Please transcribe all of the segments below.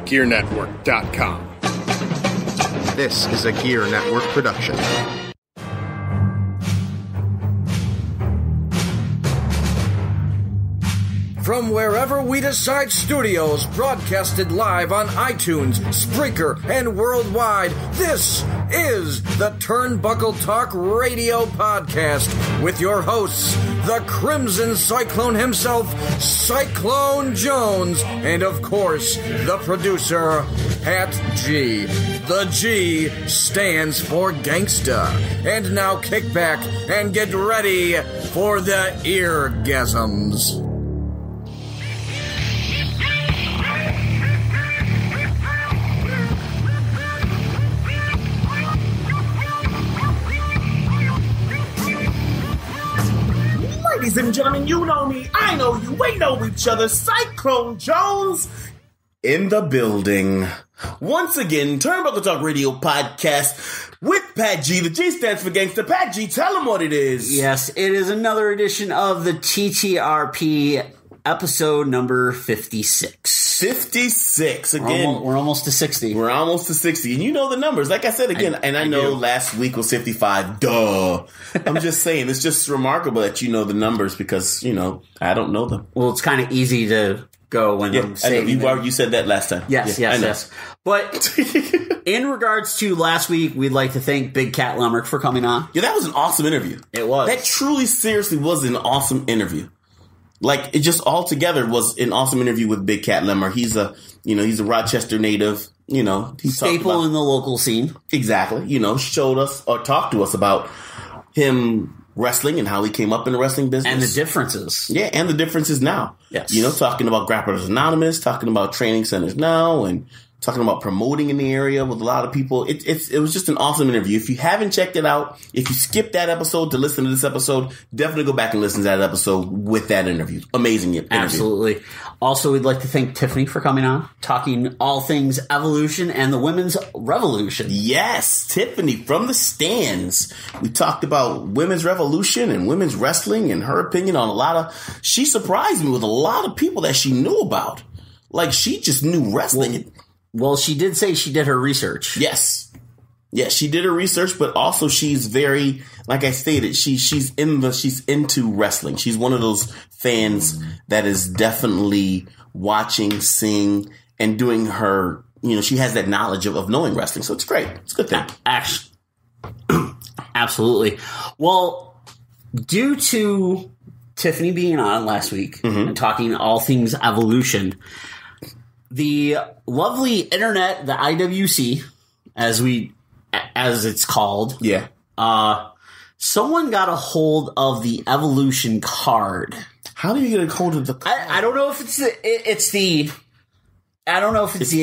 GearNetwork.com. This is a Gear Network production. From Wherever We Decide Studios, broadcasted live on iTunes, Spreaker, and worldwide, this is the Turnbuckle Talk Radio Podcast with your hosts, the Crimson Cyclone himself, Cyclone Jones, and of course, the producer, Pat G. The G stands for Gangsta. And now kick back and get ready for the eargasms. Ladies and gentlemen, you know me, I know you, we know each other. Cyclone Jones in the building. Once again, Turnbuckle Talk Radio Podcast with Pat G. The G stands for Gangsta. Pat G, tell them what it is. Yes, it is another edition of the TTRP, episode number 56. 56. Again, we're almost to 60. We're almost to 60. And you know the numbers. Like I said again, I know last week was 55. Duh. I'm just saying, it's just remarkable that you know the numbers because, you know, I don't know them. Well, it's kind of easy to go when I'm saying you said that last time. Yes. But in regards to last week, we'd like to thank Big Cat Lemrick for coming on. Yeah, that was an awesome interview. It was. That truly, seriously was an awesome interview. Like, it just altogether was an awesome interview with Big Cat Lemmer. He's a Rochester native, you know. He staple in the local scene. Exactly. You know, showed us or talked to us about him wrestling and how he came up in the wrestling business. And the differences. Yeah, and the differences now. Yes. You know, talking about Grapplers Anonymous, talking about training centers now, and talking about promoting in the area with a lot of people. It was just an awesome interview. If you haven't checked it out, if you skipped that episode to listen to this episode, definitely go back and listen to that episode with that interview. Amazing interview. Absolutely. Also, we'd like to thank Tiffany for coming on, talking all things Evolution and the Women's Revolution. Yes, Tiffany from the stands. We talked about Women's Revolution and women's wrestling and her opinion on she surprised me with a lot of people that she knew about. Like, she just knew wrestling. Well, she did say she did her research. Yes. Yeah, she did her research, but also she's very, like I stated, she's into wrestling. She's one of those fans that is definitely watching, seeing, and doing her, you know, she has that knowledge of knowing wrestling. So it's great. It's a good thing. Actually, absolutely. Well, due to Tiffany being on last week and talking all things Evolution, the lovely internet, the IWC, as it's called. Yeah. Someone got a hold of the Evolution card. How do you get a hold of the card? I don't know if it's the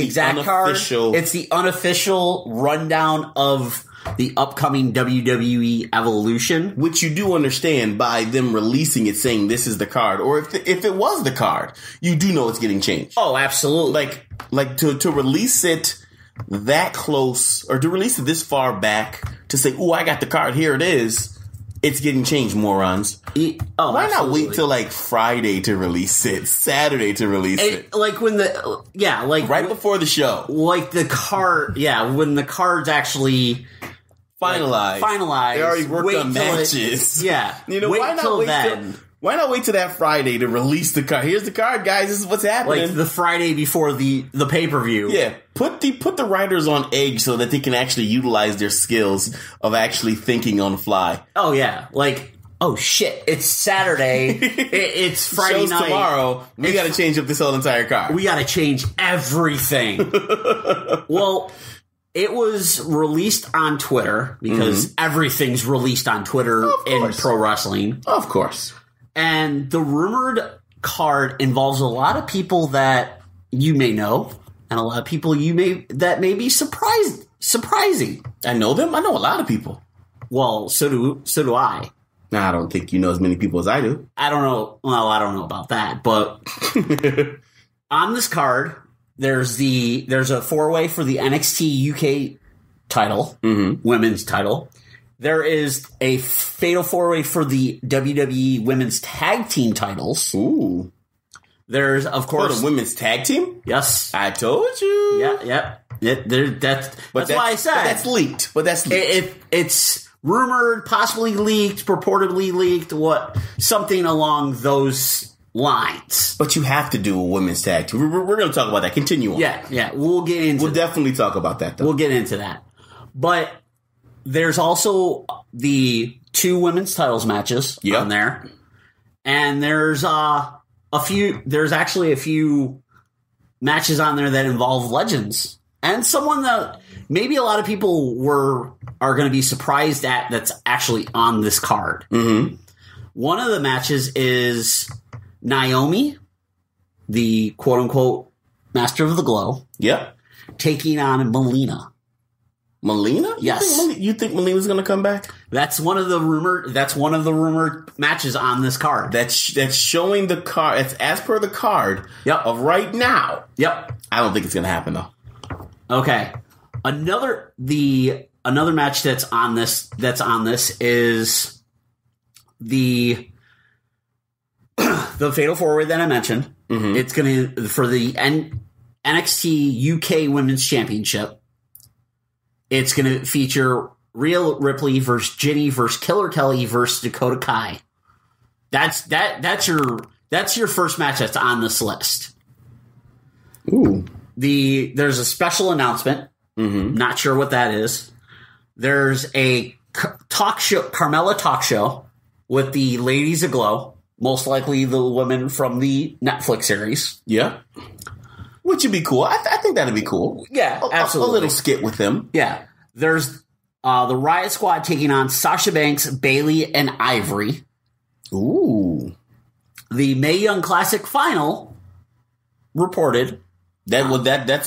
exact card. It's the unofficial rundown of the upcoming WWE Evolution. Which you do understand by them releasing it saying this is the card. Or if it was the card, you do know it's getting changed. Oh, absolutely. Like to release it that close, or to release it this far back, to say, "Ooh, I got the card, here it is," it's getting changed, morons. Why absolutely. not wait till like Friday to release it, Saturday to release it? Like when right before the show. Like the card, when the card's actually finalized. They already worked on matches. You know, why not wait till that Friday to release the card? Here's the card, guys. This is what's happening. Like the Friday before the pay-per-view. Yeah. Put the writers on edge so that they can actually utilize their skills of actually thinking on the fly. Oh, yeah. Like, oh, shit. It's Saturday. It's Friday Show's night. Tomorrow. We got to change up this whole entire card. We got to change everything. Well, it was released on Twitter because everything's released on Twitter in pro wrestling. Of course. And the rumored card involves a lot of people that you may know and a lot of people that may be surprising. I know them. I know a lot of people. Well, so do I. Nah, I don't think you know as many people as I do. I don't know. Well, I don't know about that, but on this card, there's a 4-way for the NXT UK title, women's title. There is a fatal 4-way for the WWE Women's Tag Team titles. Ooh. There's, of course, the women's tag team. Yes, I told you. Yeah. That's why I said that's leaked. But that's leaked. It's rumored, possibly leaked, purportedly leaked. Something along those lines. But you have to do a women's tag team. We're going to talk about that. Continue on. Yeah. We'll definitely talk about that, though. We'll get into that. But there's also the 2 women's titles matches on there. And there's actually a few matches on there that involve legends. And someone that maybe a lot of people are going to be surprised at that's actually on this card. Mm-hmm. One of the matches is Naomi, the quote-unquote Master of the Glow. Yep. Taking on Melina. Melina? Yes. You think Melina's going to come back? That's one of the rumored matches on this card. That's showing the card. It's as per the card of right now. Yep. I don't think it's going to happen though. Okay. Another match that's on this is the Fatal 4-Way that I mentioned. Mm-hmm. It's going to for the NXT UK Women's Championship. It's going to feature Rhea Ripley versus Ginny versus Killer Kelly versus Dakota Kai. That's your first match that's on this list. Ooh. There's a special announcement. Mm-hmm. Not sure what that is. There's a talk show, Carmella talk show with the Ladies Aglow, most likely the women from the Netflix series. Yeah. Which would be cool. I think that'd be cool. Yeah, absolutely. A little skit with them. Yeah. There's the Riot Squad taking on Sasha Banks, Bayley, and Ivory. Ooh. The Mae Young Classic final reported. That's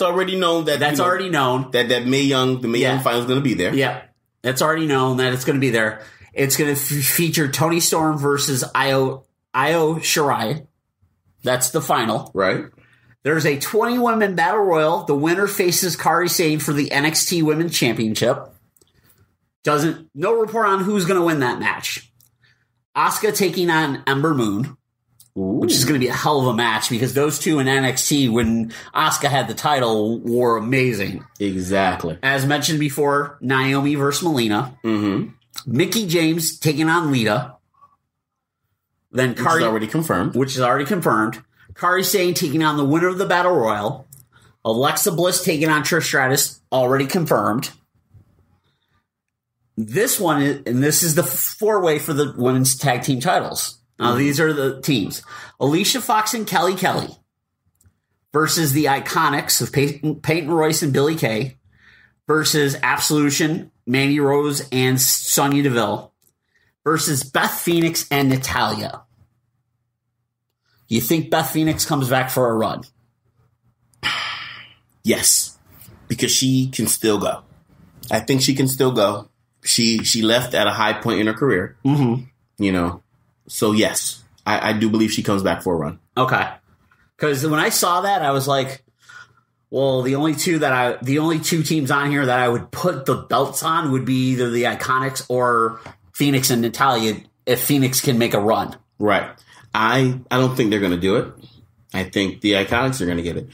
already known. Already known. That the Mae Young final is going to be there. Yeah. That's already known that it's going to be there. It's going to feature Toni Storm versus Io Shirai. That's the final. Right. There's a 20-woman battle royal. The winner faces Kairi Sane for the NXT Women's Championship. No report on who's going to win that match. Asuka taking on Ember Moon, which is going to be a hell of a match because those two in NXT when Asuka had the title were amazing. Exactly. As mentioned before, Naomi versus Melina. Mm-hmm. Mickie James taking on Lita. Then Which is already confirmed. Kairi Sane taking on the winner of the Battle Royal. Alexa Bliss taking on Trish Stratus, already confirmed. This is the 4-way for the women's tag team titles. Now, these are the teams. Alicia Fox and Kelly Kelly versus the Iconics of Peyton Royce and Billie Kay versus Absolution, Mandy Rose, and Sonya Deville versus Beth Phoenix and Natalya. You think Beth Phoenix comes back for a run? Yes, because she can still go. I think she can still go. She left at a high point in her career. Mm-hmm. So yes, I do believe she comes back for a run. Okay, because when I saw that, I was like, well, the only two teams on here that I would put the belts on would be either the Iconics or Phoenix and Natalya if Phoenix can make a run. Right. I don't think they're going to do it. I think the Iconics are going to get it.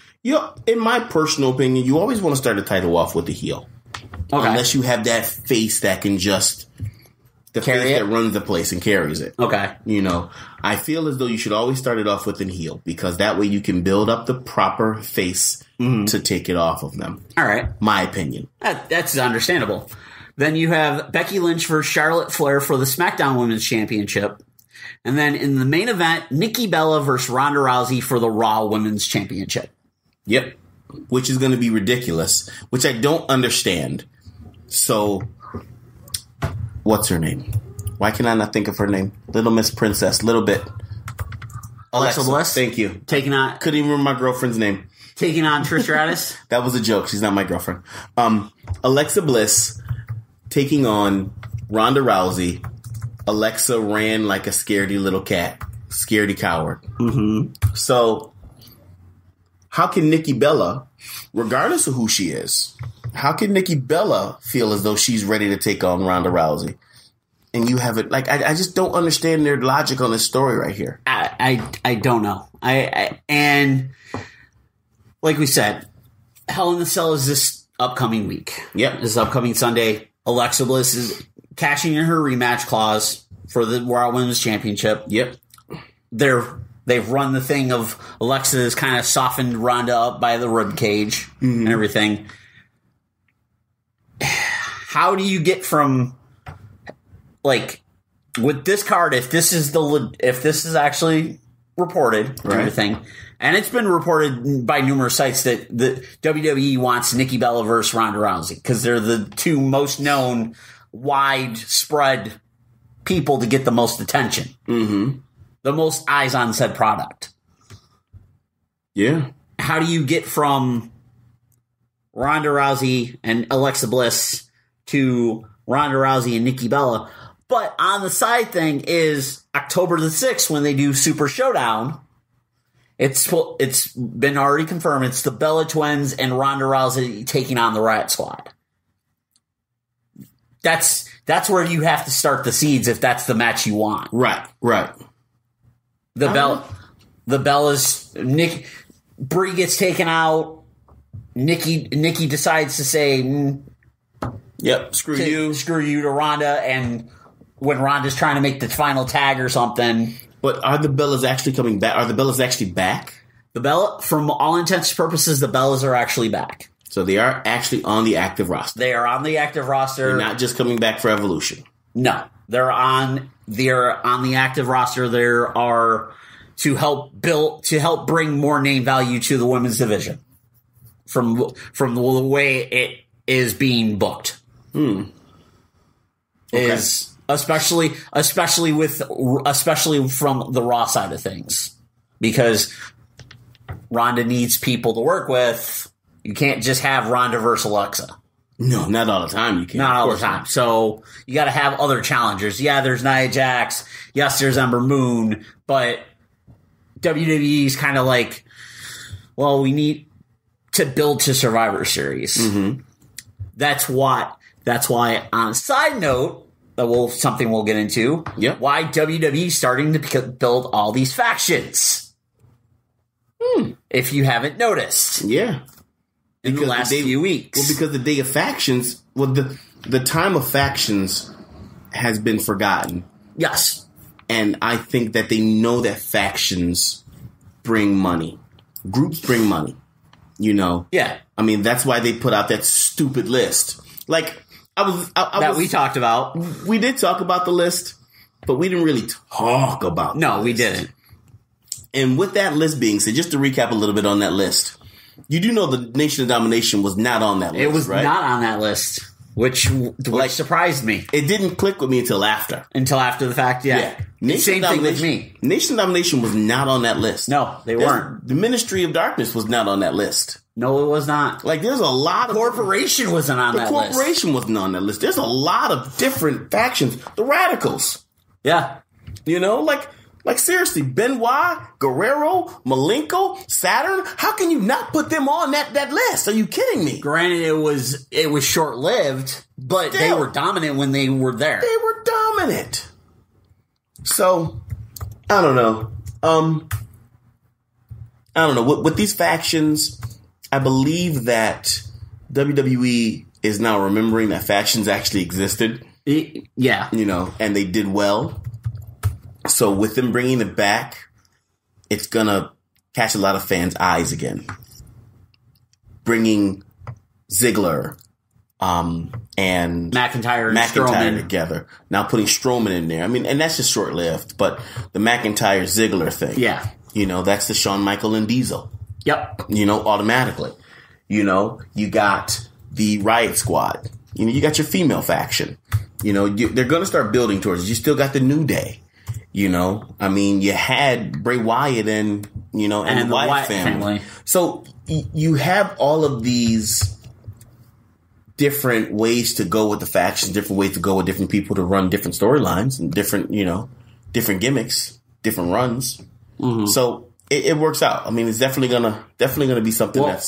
In my personal opinion, you always want to start a title off with the heel. Okay. Unless you have that face that can just... The face that runs the place and carries it. Okay. I feel as though you should always start it off with a heel because that way you can build up the proper face to take it off of them. All right. My opinion. That's understandable. Then you have Becky Lynch versus Charlotte Flair for the SmackDown Women's Championship. And then in the main event, Nikki Bella versus Ronda Rousey for the Raw Women's Championship. Yep. Which is going to be ridiculous, which I don't understand. So, what's her name? Why can I not think of her name? Little Miss Princess, little bit. Alexa Bliss? Thank you. Couldn't even remember my girlfriend's name. Taking on Trish Stratus? That was a joke. She's not my girlfriend. Alexa Bliss taking on Ronda Rousey. Alexa ran like a scaredy little cat. Scaredy coward. Mm-hmm. So, how can Nikki Bella, regardless of who she is, how can Nikki Bella feel as though she's ready to take on Ronda Rousey? and you have it. Like, I just don't understand their logic on this story right here. I don't know. And like we said, Hell in the Cell is this upcoming week. Yep. This upcoming Sunday. Alexa Bliss is cashing in her rematch clause for the Raw Women's Championship. Yep. They've run the thing of Alexa has kind of softened Ronda up by the rib cage and everything. How do you get from, like, with this card, if this is actually reported and everything, and it's been reported by numerous sites that the WWE wants Nikki Bella versus Ronda Rousey because they're the two most known, widespread people to get the most attention. Mm-hmm. The most eyes on said product. Yeah. How do you get from Ronda Rousey and Alexa Bliss to Ronda Rousey and Nikki Bella? But on the side thing is October the 6th when they do Super Showdown. It's been already confirmed. It's the Bella Twins and Ronda Rousey taking on the Riot Squad. That's where you have to start the seeds if that's the match you want. Right. The Bellas, Brie gets taken out. Nikki decides to say, "Yep, screw you to Ronda," and when Ronda's trying to make the final tag or something. But are the Bellas actually coming back? Are the Bellas actually back? The Bella, from all intents and purposes, the Bellas are actually back. So they are actually on the active roster. They are on the active roster. They're not just coming back for Evolution. No, they're on the active roster. There are to help bring more name value to the women's division from the way it is being booked. Okay. Is especially from the Raw side of things, because Ronda needs people to work with. You can't just have Ronda versus Alexa. No, not all the time. You can't. Not all the time. So you got to have other challengers. Yeah, there's Nia Jax. Yes, there's Ember Moon. But WWE's kind of like, well, we need to build to Survivor Series. Mm-hmm. That's why. On a side note, something we'll get into. Yep. Why WWE's starting to build all these factions. If you haven't noticed. Yeah. In the last few weeks. Well, because the day of factions, the time of factions has been forgotten. Yes. And I think that they know that factions bring money. Groups bring money. You know? Yeah. I mean, that's why they put out that stupid list. Like, we talked about. We did talk about the list, but we didn't really talk about No, we didn't. And with that list being said, just to recap a little bit on that list, you do know the Nation of Domination was not on that list, It was right? not on that list, which surprised me. It didn't click with me until after. Until after the fact, yeah. Same thing with me. Nation of Domination was not on that list. No, they weren't. The Ministry of Darkness was not on that list. No, it was not. Like, there's a lot of... Corporation wasn't on that list. The Corporation wasn't on that list. There's a lot of different factions. The Radicals. Yeah. You know, like seriously, Benoit, Guerrero, Malenko, Saturn. How can you not put them on that list? Are you kidding me? Granted, it was short lived, but they were dominant when they were there. They were dominant. So, I don't know. I don't know. With these factions, I believe that WWE is now remembering that factions actually existed. Yeah. You know, and they did well. So with them bringing it back, it's going to catch a lot of fans' eyes again. Bringing Ziggler and McIntyre together. Now putting Strowman in there. I mean, and that's just short-lived, but the McIntyre-Ziggler thing. Yeah. You know, that's the Shawn Michael and Diesel. Yep. You know, automatically. You know, you got the Riot Squad. You know, you got your female faction. You know, they're going to start building towards it. You still got the New Day. You know, I mean, you had Bray Wyatt and the Wyatt family. So you have all of these different ways to go with the factions, different ways to go with different people to run different storylines and different gimmicks, different runs. Mm-hmm. So it works out. I mean, it's definitely gonna be something while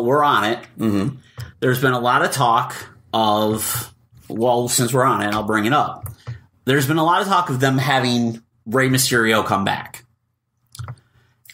we're on it, mm-hmm. There's been a lot of talk of well, since we're on it, I'll bring it up. There's been a lot of talk of them having Rey Mysterio come back.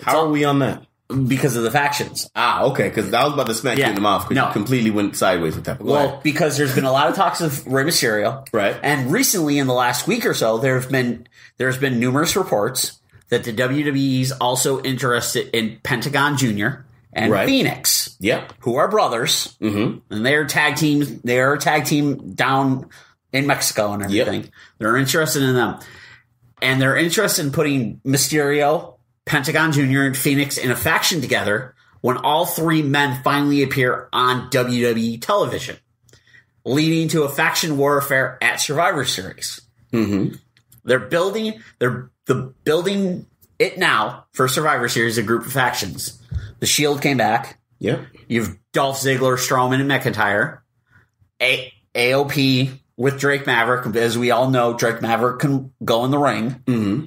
How are we on that? Because of the factions. Okay, because I was about to smack you in the mouth because you completely went sideways with that. Well, because there's been a lot of talks of Rey Mysterio. Right. And recently, in the last week or so, there's been numerous reports that the WWE's also interested in Pentagon Jr. and Phoenix. Yep. Who are brothers. Mm-hmm. And they're a tag team down in Mexico and everything. Yep. They're interested in them. And they're interested in putting Mysterio, Pentagon Jr., and Phoenix in a faction together when all three men finally appear on WWE television, leading to a faction warfare at Survivor Series. Mm-hmm. They're building it now for Survivor Series, a group of factions. The Shield came back. Yep. You've Dolph Ziggler, Strowman, and McIntyre. AOP with Drake Maverick. As we all know, Drake Maverick can go in the ring. Mm-hmm.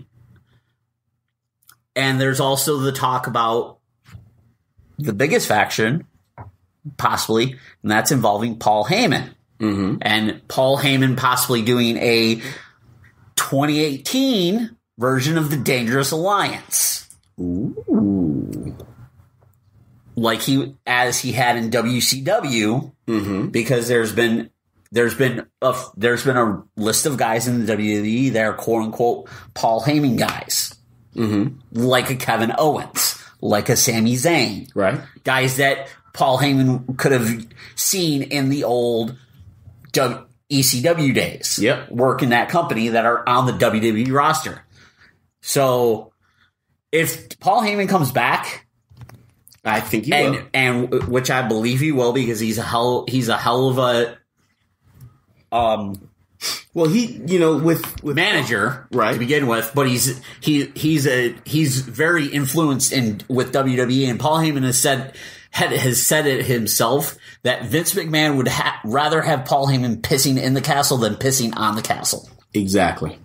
And there's also the talk about the biggest faction, possibly, and that's involving Paul Heyman. Mm-hmm. And Paul Heyman possibly doing a 2018 version of the Dangerous Alliance. Ooh. Like he had in WCW, mm-hmm. because there's been a list of guys in the WWE that are quote unquote Paul Heyman guys. Mm-hmm. Like a Kevin Owens, like a Sami Zayn. Right. Guys that Paul Heyman could have seen in the old ECW days. Yep. Working that company that are on the WWE roster. So if Paul Heyman comes back, I think he will. And which I believe he will, because he's a hell of a well, with manager, right, to begin with, but he's very influenced with WWE, and Paul Heyman has said it himself that Vince McMahon would rather have Paul Heyman pissing in the castle than pissing on the castle. Exactly.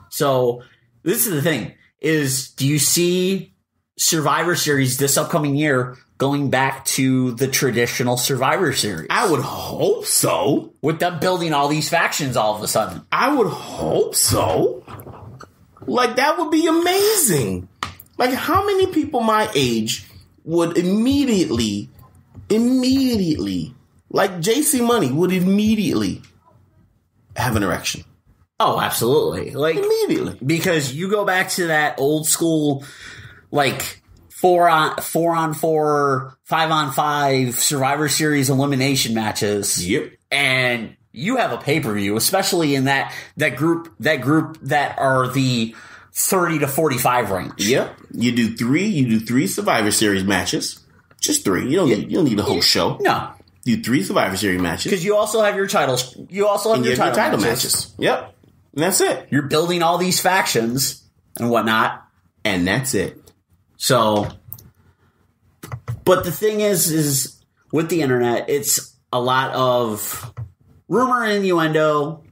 So this is the thing: do you see Survivor Series this upcoming year going back to the traditional Survivor Series? I would hope so. With them building all these factions all of a sudden. I would hope so. Like, that would be amazing. Like, how many people my age would immediately, like JC Money would immediately have an erection? Oh, absolutely. Like, immediately. Because you go back to that old school, like, 4-on-4, 5-on-5 Survivor Series elimination matches. Yep. And you have a pay-per-view, especially in that group that are the 30 to 45 range. Yep. You do three Survivor Series matches. Just 3. You don't need a whole show. No. Do 3 Survivor Series matches. Because you also have your titles. You also have your title matches. Yep. And that's it. You're building all these factions and whatnot. And that's it. So, but the thing is with the internet, it's a lot of rumor and innuendo,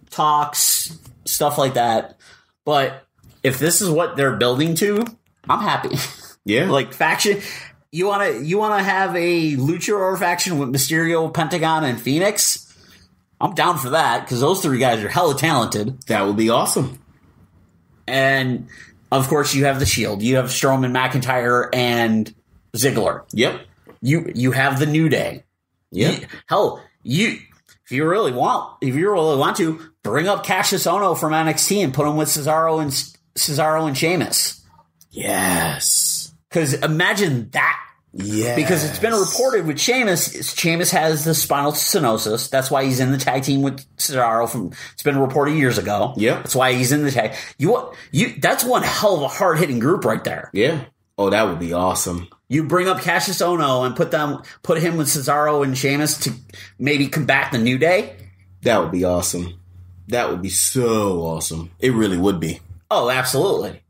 talks, stuff like that. But if this is what they're building to, I'm happy. Yeah. Like, faction, you want to have a luchador faction with Mysterio, Pentagon, and Phoenix? I'm down for that, because those 3 guys are hella talented. That would be awesome. And of course, you have the Shield. You have Strowman, McIntyre, and Ziggler. Yep. You have the New Day. Yeah. If you really want to, bring up Cassius Ohno from NXT and put him with Cesaro and Sheamus. Yes. Because imagine that. Yeah. Because it's been reported with Sheamus. Sheamus has the spinal stenosis. That's why he's in the tag team with Cesaro. It's been reported years ago. Yeah. That's why he's in the tag. That's one hell of a hard hitting group right there. Yeah. Oh, that would be awesome. You bring up Cassius Ohno and put him with Cesaro and Sheamus to maybe combat the New Day. That would be awesome. That would be so awesome. It really would be. Oh, absolutely.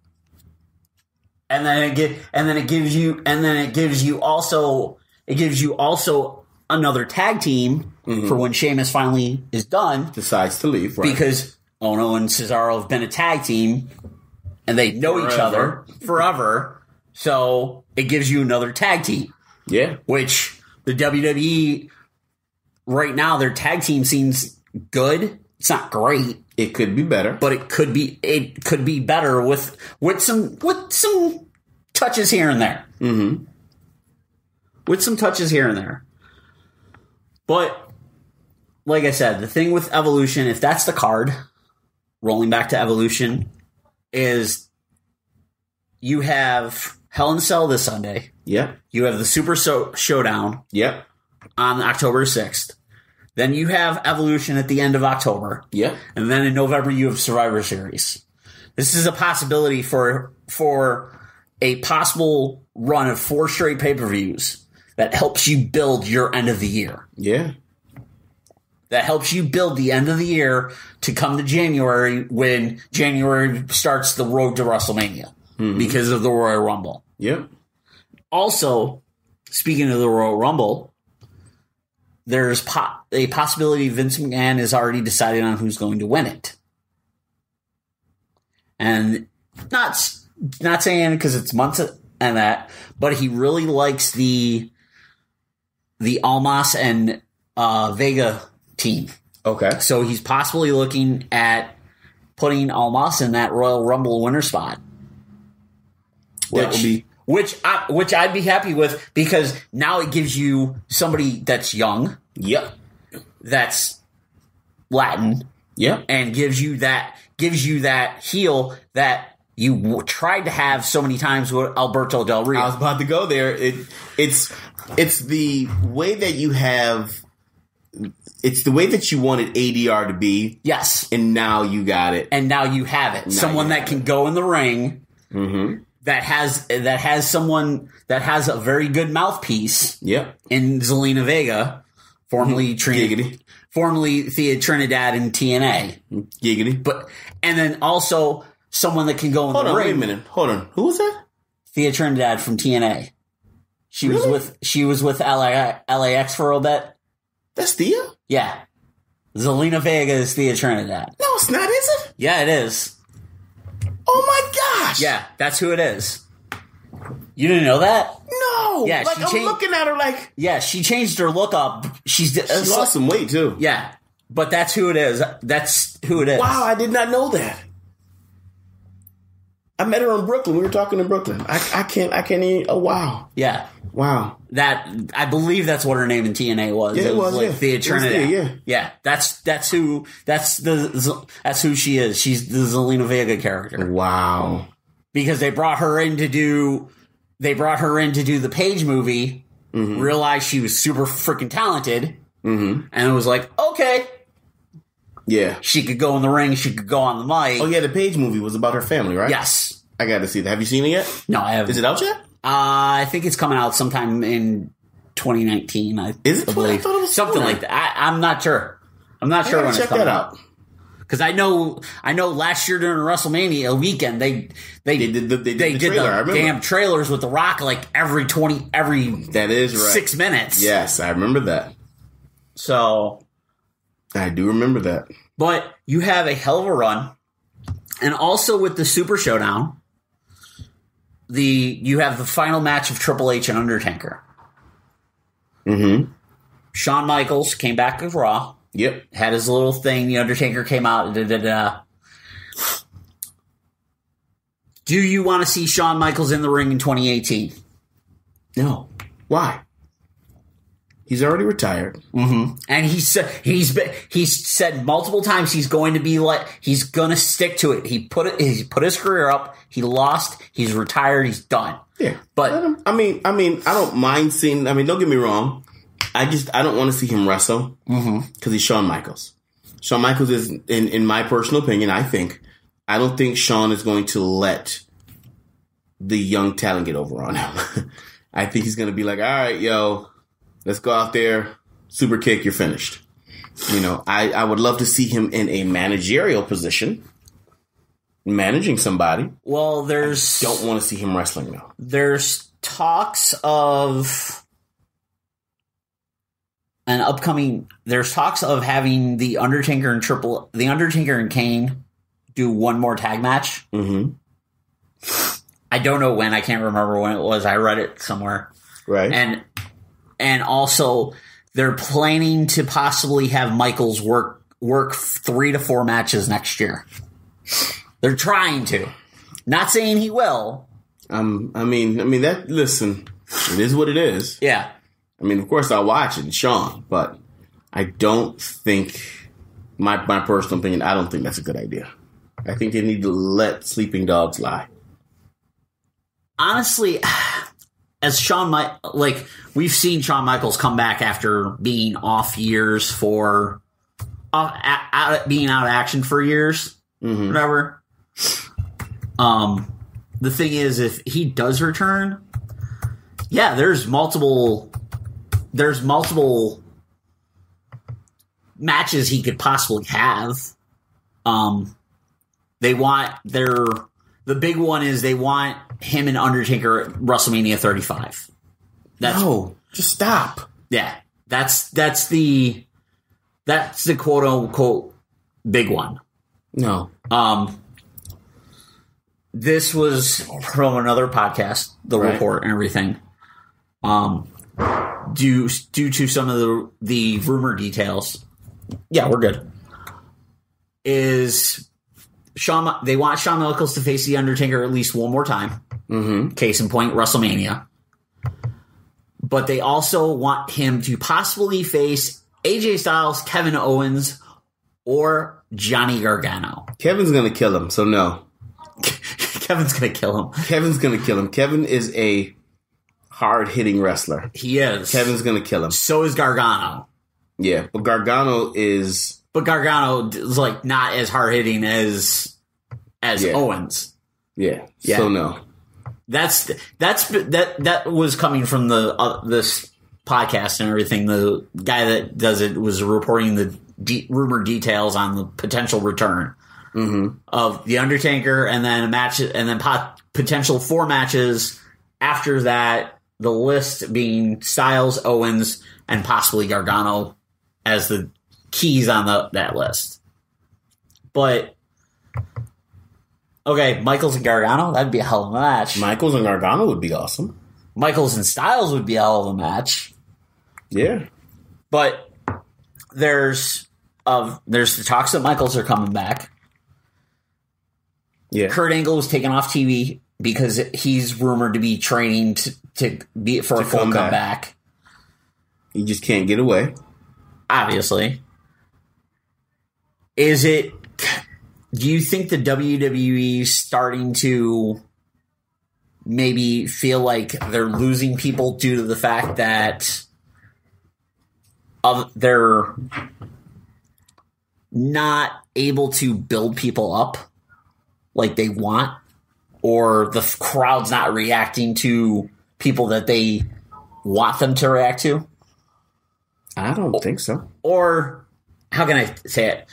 And then it gives you also another tag team for when Sheamus finally is done. Decides to leave, right? Because Ohno and Cesaro have been a tag team and they know each other forever. So it gives you another tag team. Yeah. Which the WWE right now their tag team seems good. It's not great. It could be better, but it could be better with some touches here and there. Mm-hmm. With some touches here and there. But like I said, the thing with Evolution, if that's the card, rolling back to Evolution, is you have Hell in a Cell this Sunday. Yep. You have the Super Showdown. Yep. On October 6th. Then you have Evolution at the end of October. Yep. And then in November you have Survivor Series. This is a possibility for a possible run of 4 straight pay-per-views that helps you build your end of the year. Yeah. That helps you build the end of the year to come to January when January starts the road to WrestleMania because of the Royal Rumble. Yep. Also, speaking of the Royal Rumble, there's a possibility Vince McMahon has already decided on who's going to win it. And not saying because it's months and that, but he really likes the Almas and Vega team. Okay. So he's possibly looking at putting Almas in that Royal Rumble winner spot. Which I'd be happy with because now it gives you somebody that's young. Yep. That's Latin. Yep. And gives you that heel that you tried to have so many times with Alberto Del Rio. I was about to go there. It's the way that you have. It's the way that you wanted ADR to be. Yes. And now you got it. And now you have it. Someone that can go in the ring. Mm-hmm. That has someone that has a very good mouthpiece. Yep. In Zelina Vega, formerly Thea Trinidad in TNA. Giggity. And then also someone that can go in the ring. Wait a minute. Hold on. Who was that? Thea Trinidad from TNA. She was with LAX for a bit. That's Thea? Yeah. Zelina Vega is Thea Trinidad. No, it's not, is it? Yeah, it is. Oh my gosh! Yeah, that's who it is. You didn't know that? No! Yeah, I'm looking at her like... Yeah, she changed her look up. She lost some weight, too. Yeah, but that's who it is. That's who it is. Wow, I did not know that. I met her in Brooklyn. We were talking in Brooklyn. I can't even... Oh, wow. Yeah. Wow. I believe that's what her name in TNA was. Yeah, it was, like yeah. Thea Trinidad. Thea, yeah. That's who she is. She's the Zelina Vega character. Wow. Because they brought her in to do the Page movie, realized she was super freaking talented, and it was like, okay. Yeah. She could go in the ring, she could go on the mic. Oh yeah, the Page movie was about her family, right? Yes. I got to see that. Have you seen it yet? No, I haven't. Is it out yet? I think it's coming out sometime in 2019. Is it? I I thought it was something like that. I'm not sure. I'm not sure when it's coming out. Because I know last year during WrestleMania weekend they did the damn trailers with The Rock like every that is right. 6 minutes. Yes, I remember that. So I do remember that. But you have a hell of a run, and also with the Super Showdown, you have the final match of Triple H and Undertaker. Mm-hmm. Shawn Michaels came back with Raw. Yep. Had his little thing. The Undertaker came out. Do you want to see Shawn Michaels in the ring in 2018? No. Why? He's already retired. Mm-hmm. And he's said multiple times he's going to stick to it. He put his career up. He lost. He's retired. He's done. Yeah. But I mean, I don't mind seeing. I mean, don't get me wrong. I don't want to see him wrestle because he's Shawn Michaels. Shawn Michaels is, in my personal opinion, I don't think Shawn is going to let the young talent get over on him. I think he's going to be like, all right, yo, let's go out there, super kick, you're finished. You know, I would love to see him in a managerial position, managing somebody. Well, I don't want to see him wrestling though. There's talks of having the Undertaker and Kane do one more tag match. Mm-hmm. I don't know when. I can't remember when it was. I read it somewhere. Right. And also they're planning to possibly have Michaels work 3 to 4 matches next year. They're trying to. Not saying he will. I mean that. Listen, it is what it is. Yeah. I mean, of course I'll watch it, Sean, but I don't think my personal opinion. I don't think that's a good idea. I think they need to let sleeping dogs lie. Honestly, as we've seen Shawn Michaels come back after being off years for being out of action for years, whatever. The thing is, if he does return, yeah, there's multiple matches he could possibly have. The big one is they want him and Undertaker at WrestleMania 35. No, just stop. Yeah, that's the quote unquote big one. No. This was from another podcast, The Report and everything. Due to some of the rumor details. Yeah, we're good. They want Shawn Michaels to face The Undertaker at least one more time. Mm-hmm. Case in point, WrestleMania. But they also want him to possibly face AJ Styles, Kevin Owens, or Johnny Gargano. Kevin's going to kill him, so no. Kevin's going to kill him. Kevin's going to kill him. Kevin is a hard-hitting wrestler. He is. Kevin's going to kill him. So is Gargano. Yeah, but Gargano is... But Gargano is not as hard-hitting as Owens. Yeah, so no. That was coming from this podcast and everything. The guy that does it was reporting the rumor details on the potential return of The Undertaker, and then a match, and then potential 4 matches after that. The list being Styles, Owens, and possibly Gargano as the keys on that list. But okay, Michaels and Gargano, that'd be a hell of a match. Michaels and Gargano would be awesome. Michaels and Styles would be a hell of a match. Yeah. But there's the talks that Michaels are coming back. Yeah. Kurt Angle was taken off TV because he's rumored to be training to be for a full comeback. He just can't get away. Obviously. Do you think the WWE is starting to maybe feel like they're losing people due to the fact that they're not able to build people up like they want, or the crowd's not reacting to people that they want them to react to? I don't think so. Or how can I say it?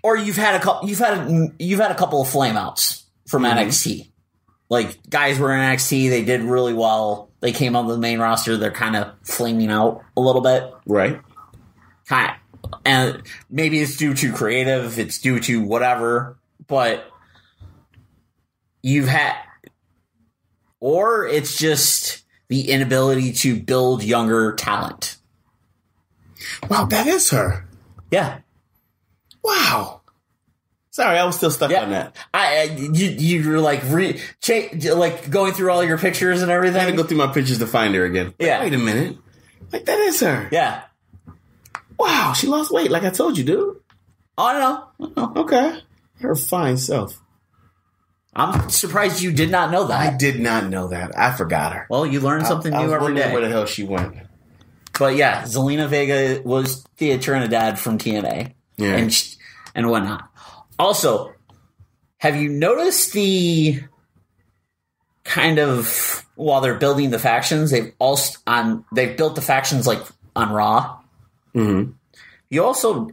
Or you've had a couple of flameouts from NXT. Like, guys were in NXT, they did really well. They came on the main roster, they're kind of flaming out a little bit. Right. And maybe it's due to creative, it's due to whatever, but or it's just the inability to build younger talent. Wow, that is her. Yeah. Wow. Sorry, I was still stuck on that. You were like going through all your pictures and everything. I had to go through my pictures to find her again. Yeah. Wait a minute. Like, that is her. Yeah. Wow, she lost weight like I told you, dude. Oh, I know. Okay. Her fine self. I'm surprised you did not know that. I did not know that. I forgot her. Well, you learn something new every day. Where the hell she went. But yeah, Zelina Vega was Thea Trinidad from TNA. Yeah. And whatnot. Also, have you noticed the kind of, while they're building the factions, they've built the factions like on Raw. Mm-hmm.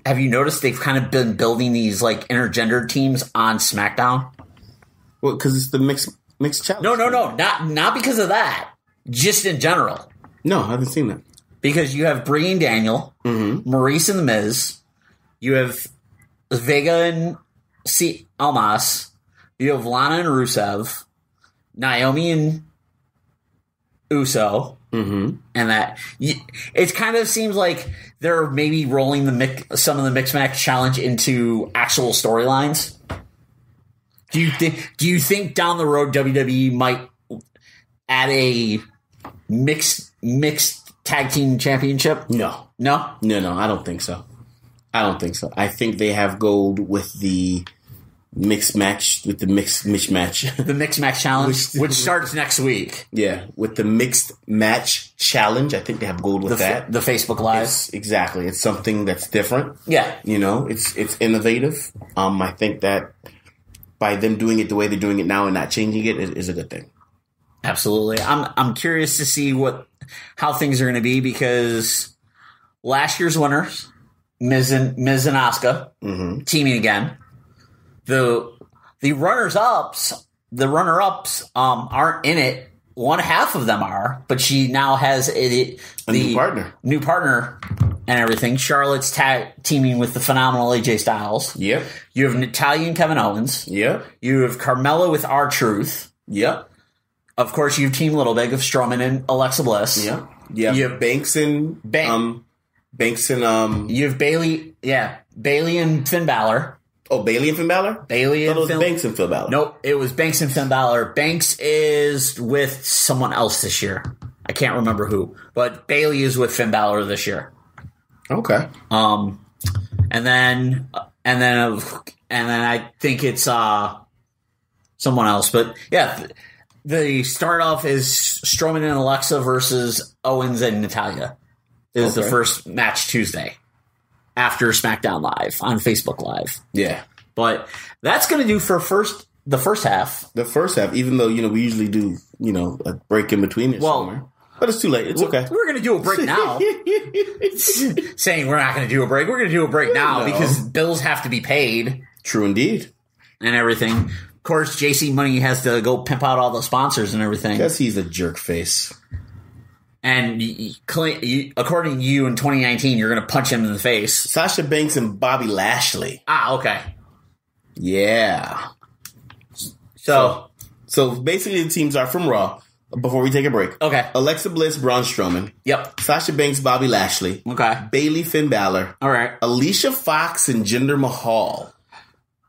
Have you noticed they've kind of been building these like intergender teams on SmackDown? Well, because it's the mixed challenge. No, not because of that. Just in general. No, I haven't seen that. Because you have Brie and Daniel, Maurice and The Miz, you have Vega and Almas, you have Lana and Rusev, Naomi and Uso. Mm-hmm. And that it kind of seems like they're maybe rolling some of the Mixed Match Challenge into actual storylines. Do you think down the road WWE might add a mixed tag team championship? No. No? No, I don't think so. I think they have gold with the mixed match, with the mixed match. The Mixed Match Challenge, which starts next week. Yeah, with the Mixed Match Challenge, I think they have gold with that. The Facebook Live. Exactly. It's something that's different. Yeah. You know, it's innovative. I think that by them doing it the way they're doing it now and not changing it is a good thing. Absolutely. I'm curious to see how things are going to be, because last year's winners, Miz and Asuka, teaming again. The runner-ups aren't in it. One half of them are, but she now has a new partner and everything. Charlotte's teaming with the phenomenal AJ Styles. Yep. You have Natalya and Kevin Owens. Yep. You have Carmella with R-Truth. Yep. Of course, you have Team Little Big of Strowman and Alexa Bliss. Yep. Yeah. You have Banks and you have Bailey and Finn Balor. Oh, Bailey and Finn Balor? Banks and Finn Balor. Nope, it was Banks and Finn Balor. Banks is with someone else this year. I can't remember who, but Bailey is with Finn Balor this year. Okay. And then I think it's someone else, but yeah, the start off is Strowman and Alexa versus Owens and Natalya. Is the first match Tuesday after SmackDown Live on Facebook Live. Yeah. But that's going to do for the first half. The first half, even though, we usually do, a break in between it somewhere. But it's too late. It's okay. We're going to do a break now. Saying we're not going to do a break. We're going to do a break now because bills have to be paid. True indeed. And everything. Of course, JC Money has to go pimp out all the sponsors and everything. Because he's a jerk face. And according to you, in 2019, you're going to punch him in the face. Sasha Banks and Bobby Lashley. Ah, okay. Yeah. So basically the teams are from Raw. Before we take a break. Okay. Alexa Bliss, Braun Strowman. Yep. Sasha Banks, Bobby Lashley. Okay. Bailey, Finn Balor. All right. Alicia Fox and Jinder Mahal.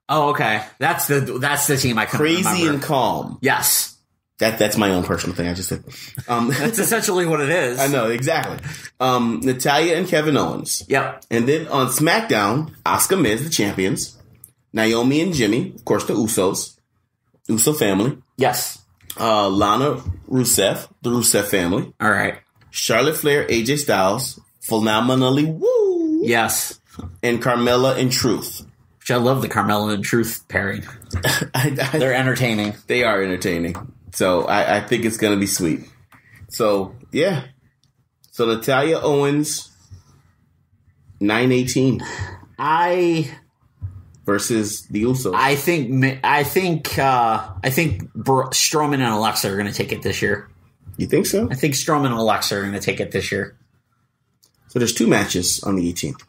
Oh, okay. That's the team I couldn't remember. Crazy and Calm. Yes. That's my own personal thing. I just said. That's essentially what it is. I know, exactly. Natalya and Kevin Owens. Yep. And then on SmackDown, Asuka, Miz, the champions. Naomi and Jimmy, of course, the Usos. Uso family. Yes. Lana Rusev, the Rusev family. All right. Charlotte Flair, AJ Styles, phenomenally woo. Yes. And Carmella and Truth. Which I love the Carmella and Truth pairing. They're entertaining. They are entertaining. So I think it's going to be sweet. So, yeah. So Natalya Owens, 9-18. Versus the Usos. I think Strowman and Alexa are going to take it this year. You think so? I think Strowman and Alexa are going to take it this year. So there's 2 matches on the 18th.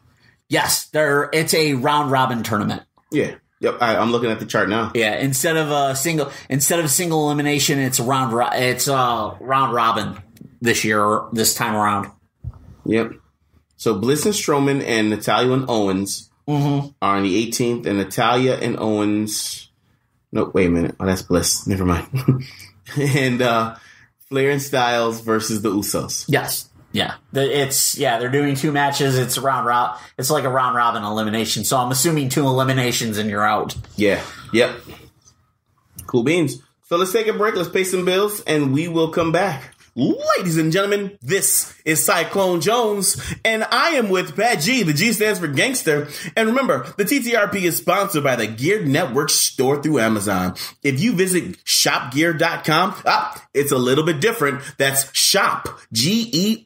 Yes, it's a round robin tournament. Yeah. Yep. I'm looking at the chart now. Yeah. Instead of single elimination, it's round robin this time around. Yep. So Bliss and Strowman and Natalya and Owens are on the 18th, and Natalya and Owens. No, wait a minute. Oh, that's Bliss. Never mind. And Flair and Styles versus the Usos. Yes. Yeah. They're doing 2 matches. It's It's like a round robin elimination. So I'm assuming 2 eliminations and you're out. Yeah. Yep. Cool beans. So let's take a break. Let's pay some bills, and we will come back. Ladies and gentlemen, this is Cyclone Jones, and I am with Pat G. The G stands for gangster. And remember, the TTRP is sponsored by the Gear Network store through Amazon. If you visit shopgear.com, it's a little bit different. That's shop, GERE.com,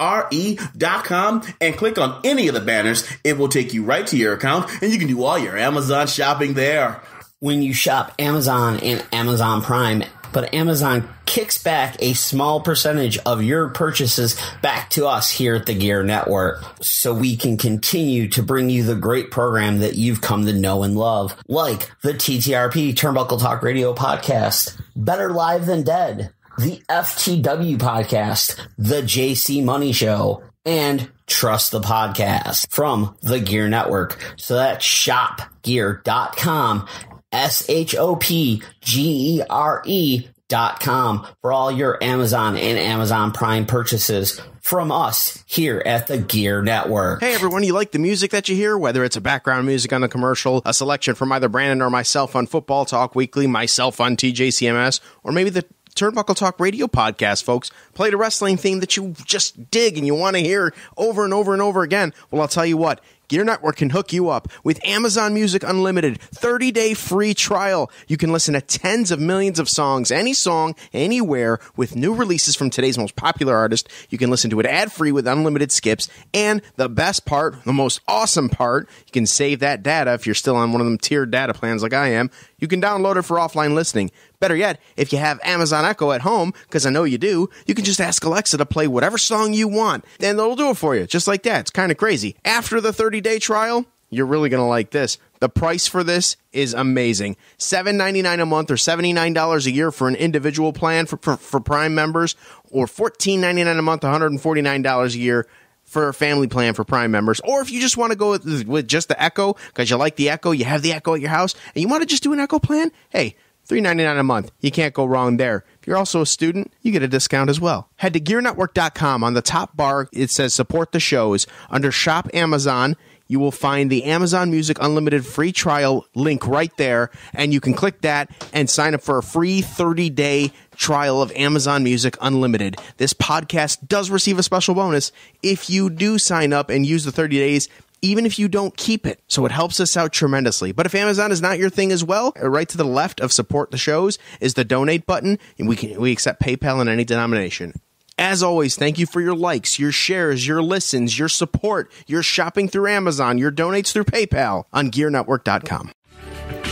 and click on any of the banners. It will take you right to your account, and you can do all your Amazon shopping there. When you shop Amazon and Amazon Prime, but Amazon kicks back a small percentage of your purchases back to us here at the Gear Network, so we can continue to bring you the great program that you've come to know and love, like the TTRP, Turnbuckle Talk Radio podcast, Better Live Than Dead, the FTW podcast, the JC Money Show, and Trust the Podcast from the Gear Network. So that's shopgear.com, shopgere.com for all your Amazon and Amazon Prime purchases from us here at the Gear Network. Hey everyone, you like the music that you hear? Whether it's a background music on the commercial, a selection from either Brandon or myself on Football Talk Weekly, myself on TJCMS, or maybe the Turnbuckle Talk Radio podcast, folks, played a wrestling theme that you just dig and you want to hear over and over and over again. Well, I'll tell you what. Gear Network can hook you up with Amazon Music Unlimited 30-day free trial. You can listen to tens of millions of songs, any song, anywhere, with new releases from today's most popular artist. You can listen to it ad-free with unlimited skips. And the best part, the most awesome part, you can save that data if you're still on one of them tiered data plans like I am. You can download it for offline listening. Better yet, if you have Amazon Echo at home, because I know you do, you can just ask Alexa to play whatever song you want, and they'll do it for you, just like that. It's kind of crazy. After the 30-day trial, you're really going to like this. The price for this is amazing. $7.99 a month or $79 a year for an individual plan for Prime members, or $14.99 a month, $149 a year for a family plan for Prime members. Or if you just want to go with just the Echo, because you like the Echo, you have the Echo at your house, and you want to just do an Echo plan, hey, $3.99 a month. You can't go wrong there. If you're also a student, you get a discount as well. Head to GearNetwork.com. On the top bar, it says Support the Shows. Under Shop Amazon, you will find the Amazon Music Unlimited free trial link right there, and you can click that and sign up for a free 30-day trial of Amazon Music Unlimited. This podcast does receive a special bonus if you do sign up and use the 30 days, even if you don't keep it. So it helps us out tremendously. But if Amazon is not your thing as well, right to the left of Support the Shows is the donate button, and we accept PayPal in any denomination. As always, thank you for your likes, your shares, your listens, your support, your shopping through Amazon, your donates through PayPal on GearNetwork.com.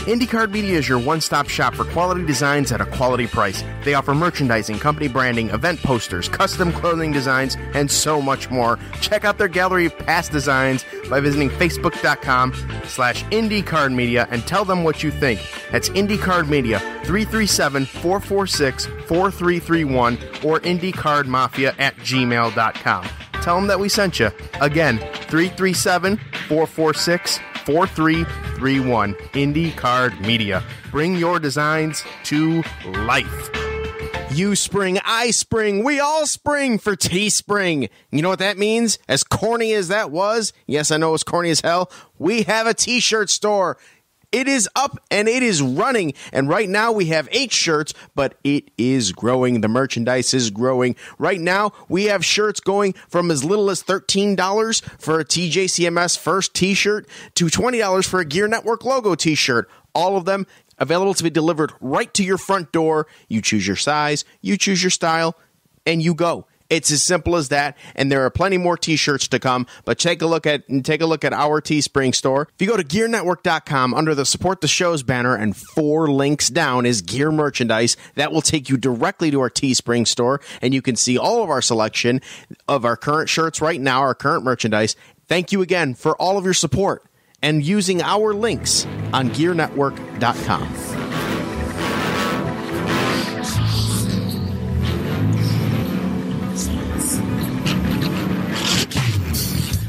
IndyCard Media is your one-stop shop for quality designs at a quality price. They offer merchandising, company branding, event posters, custom clothing designs, and so much more. Check out their gallery of past designs by visiting Facebook.com/IndyCard Media and tell them what you think. That's IndyCard Media, 337-446-4331 or IndyCardMafia@gmail.com. Tell them that we sent you. Again, 337-446-4331. IndyCard Media. Bring your designs to life. You spring, I spring, we all spring for Teespring. You know what that means? As corny as that was, yes, I know it's corny as hell, we have a t-shirt store. It is up and it is running. And right now we have 8 shirts, but it is growing. The merchandise is growing. Right now we have shirts going from as little as $13 for a TJCMS first t-shirt to $20 for a Gear Network logo t-shirt. All of them available to be delivered right to your front door. You choose your size, you choose your style, and you go. It's as simple as that, and there are plenty more t-shirts to come, but take a look at our Teespring store. If you go to GearNetwork.com, under the Support the Shows banner and 4 links down is Gear Merchandise. That will take you directly to our Teespring store, and you can see all of our selection of our current shirts right now, our current merchandise. Thank you again for all of your support and using our links on GearNetwork.com.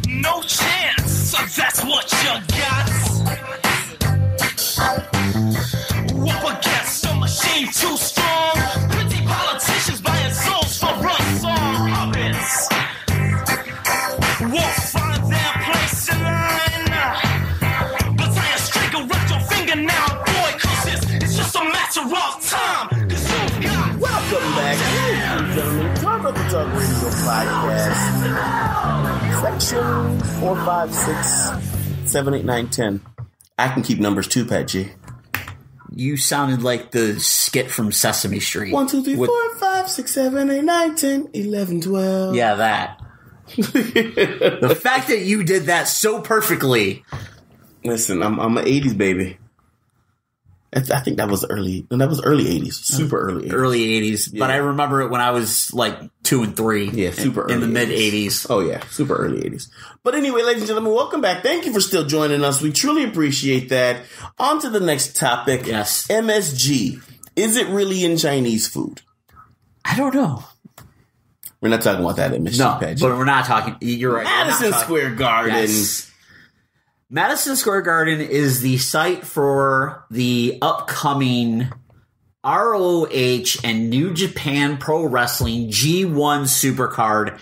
No chance, so that's what you got. Up against a machine too strong. Pretty politicians buying souls for run-song puppets. Won't find their place in line. But I am straight, go rub your finger now, boy, cause it's just a matter of time. Cause you've got... Welcome back, ladies and gentlemen, Turnbuckle Talk Radio Podcast. Section 4, 5, 6, 7, 8, 9, 10. I can keep numbers too, Pat G. You sounded like the skit from Sesame Street. 1, 2, 3, 4, 5, 6, 7, 8, 9, 10, 11, 12. Yeah, that. The fact that you did that so perfectly. Listen, I'm an 80s baby. I think that was early 80s. Super early 80s. Early 80s. Yeah. But I remember it when I was like 2 and 3. Yeah, super early. In the mid 80s. Oh, yeah. Super early 80s. But anyway, ladies and gentlemen, welcome back. Thank you for still joining us. We truly appreciate that. On to the next topic. Yes. MSG. Is it really in Chinese food? I don't know. We're not talking about that at MSG No, pageant. but we're not talking. You're right. Madison Square Garden. Yes. Madison Square Garden is the site for the upcoming ROH and New Japan Pro Wrestling G1 Supercard,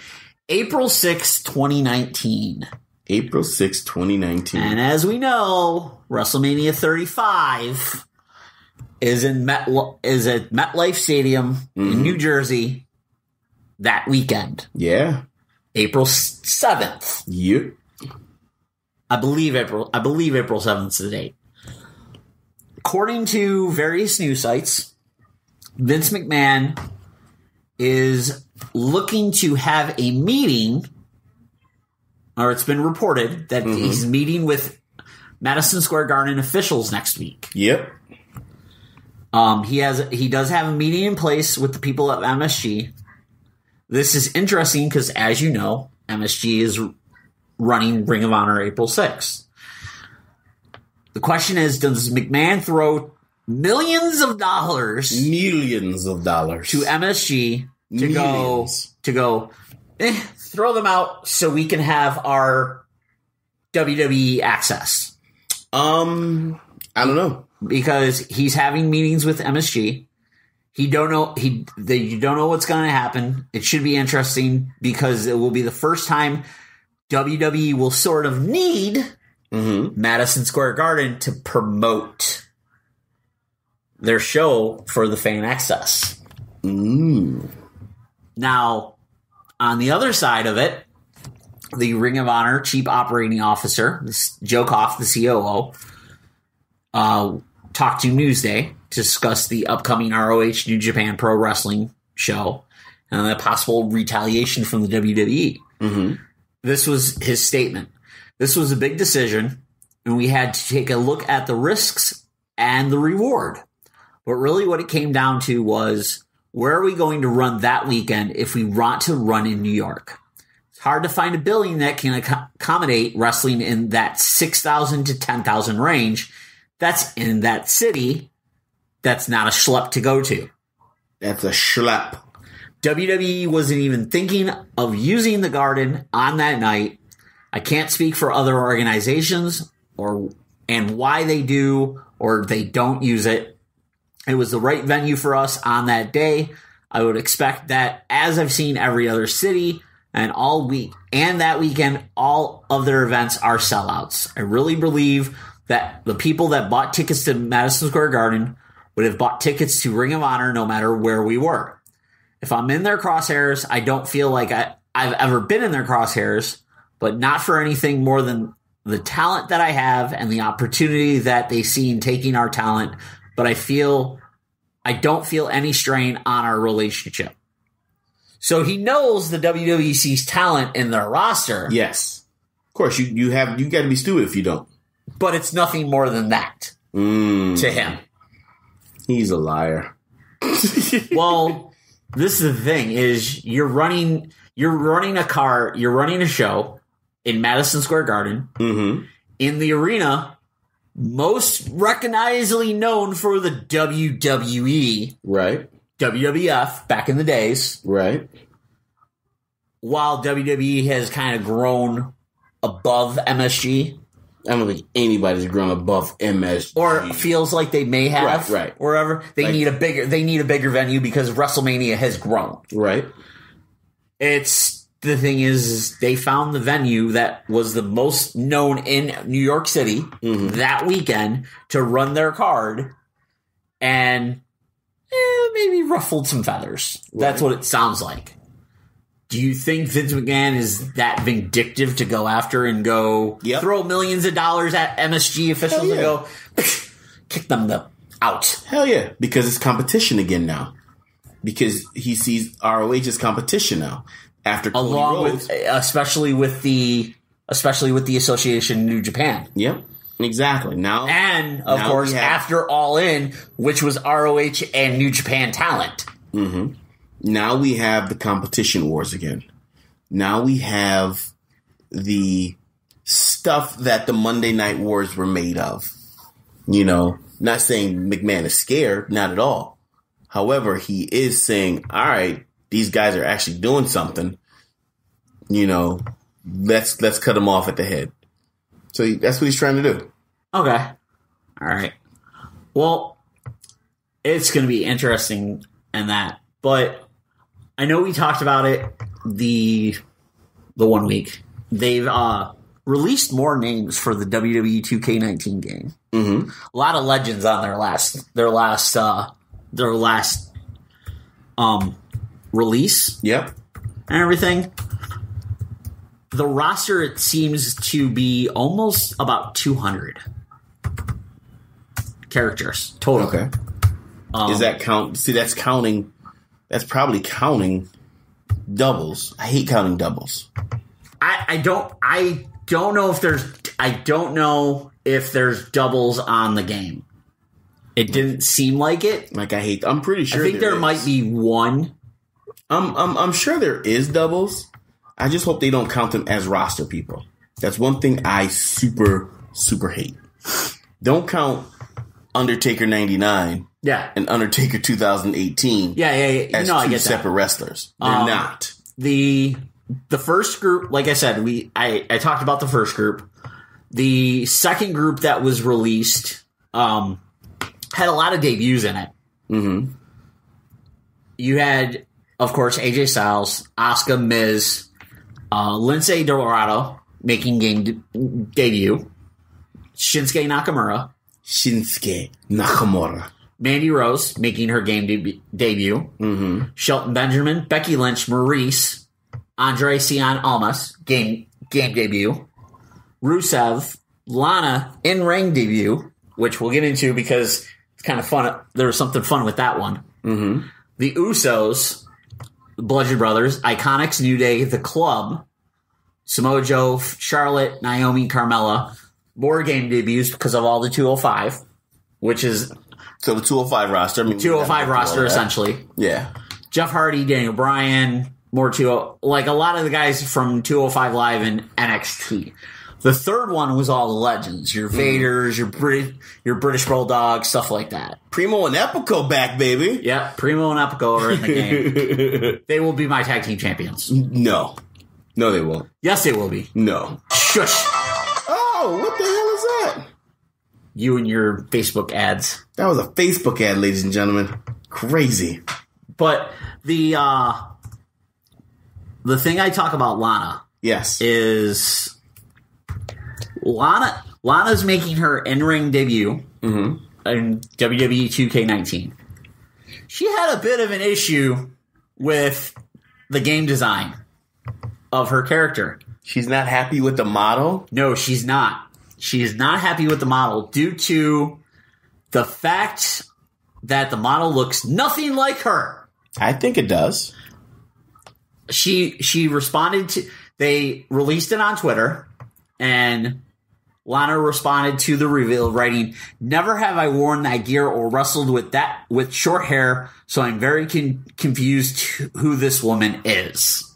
April 6, 2019. April 6, 2019. And as we know, WrestleMania 35 is at MetLife Stadium in New Jersey that weekend. Yeah. April 7th. Yep. I believe April 7th is the date. According to various news sites, Vince McMahon is looking to have a meeting, or it's been reported that he's meeting with Madison Square Garden officials next week. Yep. He does have a meeting in place with the people at MSG. This is interesting because, as you know, MSG is running Ring of Honor April 6th. The question is, does McMahon throw millions of dollars to MSG to go throw them out so we can have our WWE access? I don't know. Because he's having meetings with MSG. You don't know what's going to happen. It should be interesting because it will be the first time WWE will sort of need Madison Square Garden to promote their show for the fan access. Now, on the other side of it, the Ring of Honor Chief Operating Officer, Joe Koff, the COO, talked to Newsday to discuss the upcoming ROH New Japan Pro Wrestling show and the possible retaliation from the WWE. This was his statement. This was a big decision, and we had to take a look at the risks and the reward. But really what it came down to was, where are we going to run that weekend if we want to run in New York? It's hard to find a building that can accommodate wrestling in that 6,000 to 10,000 range. That's in that city. That's not a schlep to go to. That's a schlep. WWE wasn't even thinking of using the Garden on that night. I can't speak for other organizations and why they do or they don't use it. It was the right venue for us on that day. I would expect that, as I've seen every other city and all week and that weekend, all of their events are sellouts. I really believe that the people that bought tickets to Madison Square Garden would have bought tickets to Ring of Honor no matter where we were. If I'm in their crosshairs, I don't feel like I've ever been in their crosshairs, but not for anything more than the talent that I have and the opportunity that they see in taking our talent. But I don't feel any strain on our relationship. So he knows the WWE sees talent in their roster. Yes. Of course, you got to be stupid if you don't. But it's nothing more than that to him. He's a liar. Well, this is the thing: is you're running a show in Madison Square Garden in the arena, most recognizably known for the WWE, right? WWF back in the days, right? While WWE has kind of grown above MSG. I don't think anybody's grown above MSG, or feels like they may have. Right. Wherever they need a bigger venue because WrestleMania has grown. Right. The thing is they found the venue that was the most known in New York City that weekend to run their card, and maybe ruffled some feathers. Right. That's what it sounds like. Do you think Vince McMahon is that vindictive to go after and go throw millions of dollars at MSG officials and go kick them out? Hell yeah, because it's competition again now. Because he sees ROH as competition now after Cody Rhodes. Especially with the association New Japan. Yep, exactly. Now and of course after All In, which was ROH and New Japan talent. Now we have the competition wars again. Now we have the stuff that the Monday Night Wars were made of. You know, not saying McMahon is scared, not at all. However, he is saying, all right, these guys are actually doing something. You know, let's cut them off at the head. So that's what he's trying to do. Okay. All right. Well, it's going to be interesting in that. But I know we talked about it the 1 week. They've released more names for the WWE 2K19 game. Mm-hmm. A lot of legends on their last release. Yep. And everything. The roster, it seems to be almost about 200 characters total. Okay. Is that count? See, that's counting. That's probably counting doubles. I hate counting doubles. I don't know if there's doubles on the game. It didn't seem like it. I'm pretty sure. I think there might be one. I'm sure there is doubles. I just hope they don't count them as roster people. That's one thing I super, super hate. Don't count Undertaker 99 and Undertaker 2018 as two separate wrestlers. They're not. The first group, like I said, I talked about the first group. The second group that was released had a lot of debuts in it. Mm-hmm. You had, of course, AJ Styles, Asuka, Miz, Lindsay Dorado making game debut, Shinsuke Nakamura, Mandy Rose making her game debut, mm-hmm. Shelton Benjamin, Becky Lynch, Maurice, Andre Cien Almas game debut, Rusev, Lana in-ring debut, which we'll get into because it's kind of fun. There was something fun with that one. Mm-hmm. The Usos, the Bludgeon Brothers, Iconics, New Day, The Club, Samoa Joe, Charlotte, Naomi, Carmella, more game debuts because of all the 205, which is... So the 205 roster. 205 roster, essentially. Yeah. Jeff Hardy, Daniel Bryan, more 20... Like a lot of the guys from 205 Live and NXT. The third one was all the legends. Your Vaders, your British Bulldogs, stuff like that. Primo and Epico back, baby. Yep, Primo and Epico are in the game. They will be my tag team champions. No, they won't. Yes, they will be. No. Shush. Oh, what the hell is that? You and your Facebook ads. That was a Facebook ad, ladies and gentlemen. Crazy. But the thing I talk about Lana. Yes. Is... Lana's making her in-ring debut in WWE 2K19. She had a bit of an issue with the game design of her character. She's not happy with the model? No, she's not. She is not happy with the model due to the fact that the model looks nothing like her. I think it does. She responded to... They released it on Twitter, and... Lana responded to the reveal, writing, "Never have I worn that gear or wrestled with short hair, so I'm very confused who this woman is."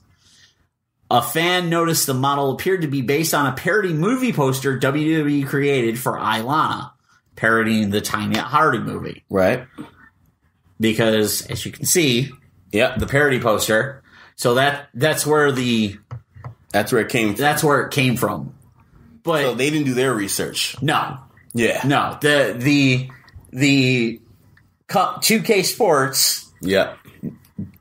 A fan noticed the model appeared to be based on a parody movie poster WWE created for Lana, parodying the Tanya Harding movie. Right. Because, as you can see, the parody poster. So that's where it came from. That's where it came from. But so they didn't do their research. No. Yeah. No. The 2K Sports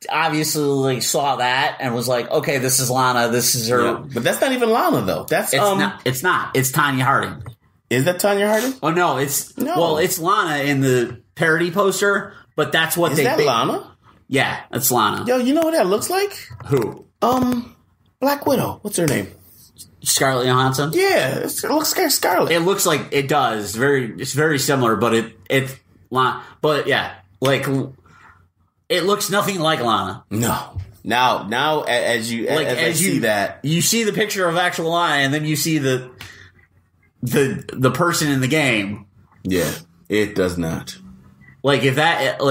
obviously saw that and was like, okay, this is Lana, this is her. Yeah. But that's not even Lana though. It's not. It's Tanya Harding. Is that Tanya Harding? Oh no, it's Lana in the parody poster, but that's what is that Lana? Yeah, it's Lana. Yo, you know what that looks like? Who? Black Widow. What's her name? Scarlett Johansson? Yeah, it looks like Scarlett. It looks like it does. It's very similar, but but yeah, like it looks nothing like Lana. No. Now as you see that, you see the picture of actual Lana, and then you see the person in the game. Yeah, it does not. Like if that